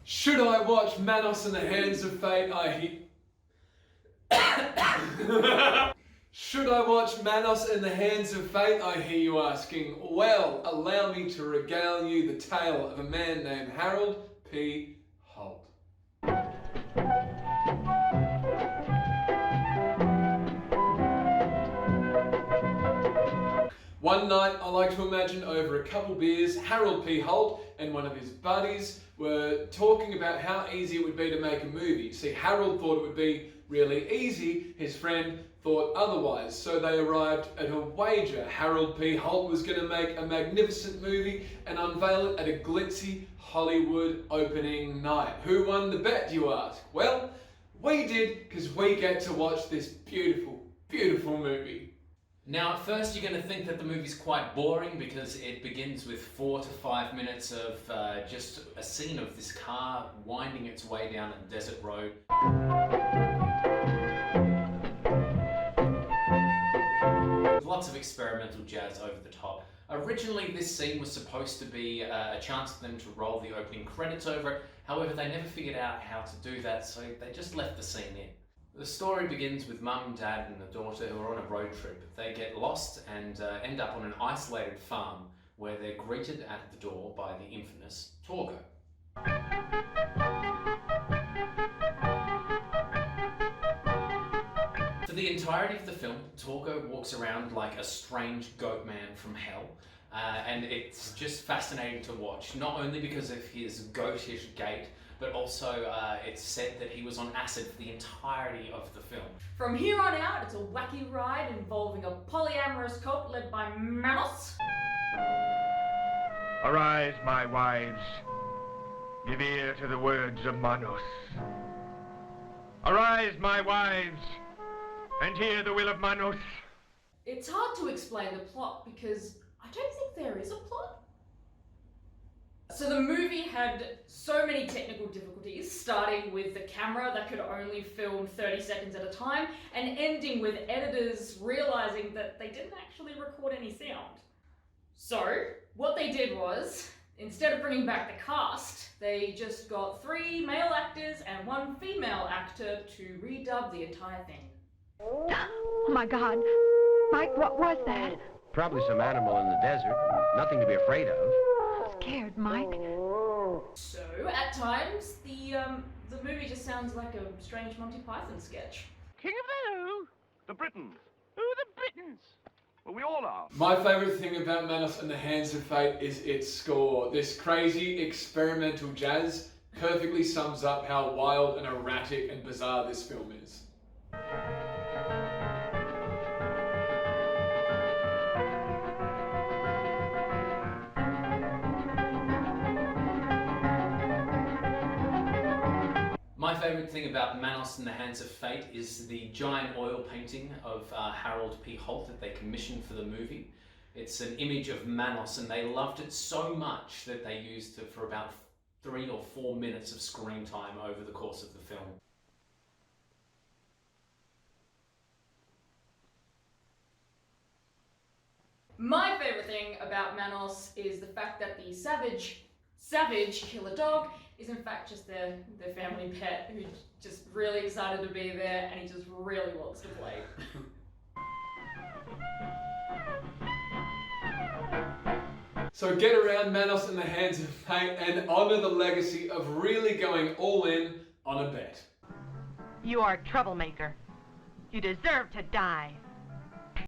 Should I watch Manos in the Hands of Fate? Should I watch Manos in the Hands of Fate? I hear you asking. Well, allow me to regale you the tale of a man named Harold P. Holt. One night, I like to imagine over a couple beers, Harold P. Holt and one of his buddies were talking about how easy it would be to make a movie. See, Harold thought it would be really easy, his friend thought otherwise. So they arrived at a wager. Harold P. Holt was going to make a magnificent movie and unveil it at a glitzy Hollywood opening night. Who won the bet, you ask? Well, we did, because we get to watch this beautiful, beautiful movie. Now, at first, you're going to think that the movie's quite boring because it begins with 4 to 5 minutes of just a scene of this car winding its way down a desert road. Lots of experimental jazz over the top. Originally, this scene was supposed to be a chance for them to roll the opening credits over it. However, they never figured out how to do that, so they just left the scene in. The story begins with mum, dad and a daughter who are on a road trip. They get lost and end up on an isolated farm where they're greeted at the door by the infamous Torgo. For the entirety of the film, Torgo walks around like a strange goat man from hell. And it's just fascinating to watch, not only because of his goatish gait, but also it's said that he was on acid for the entirety of the film. From here on out, it's a wacky ride involving a polyamorous cult led by Manos. Arise, my wives. Give ear to the words of Manos. Arise, my wives, and hear the will of Manos. It's hard to explain the plot because I don't think there is a plot. So the movie had so many technical difficulties, starting with the camera that could only film 30 seconds at a time, and ending with editors realizing that they didn't actually record any sound. So what they did was, instead of bringing back the cast, they just got 3 male actors and 1 female actor to redub the entire thing. Oh my God. Mike, what was that? Probably some animal in the desert. Nothing to be afraid of. Scared, Mike. So, at times, the movie just sounds like a strange Monty Python sketch. King of the who? The Britons. Who are the Britons? Well, we all are. My favourite thing about Manos in the Hands of Fate is its score. This crazy experimental jazz perfectly sums up how wild and erratic and bizarre this film is. My favourite thing about Manos in the Hands of Fate is the giant oil painting of Harold P. Holt that they commissioned for the movie. It's an image of Manos and they loved it so much that they used it for about 3 or 4 minutes of screen time over the course of the film. My favourite thing about Manos is the fact that the savage killer dog is in fact just their family pet who's just really excited to be there and he just really wants to play. So get around Manos in the Hands of Fate and honour the legacy of really going all in on a bet. You are a troublemaker. You deserve to die.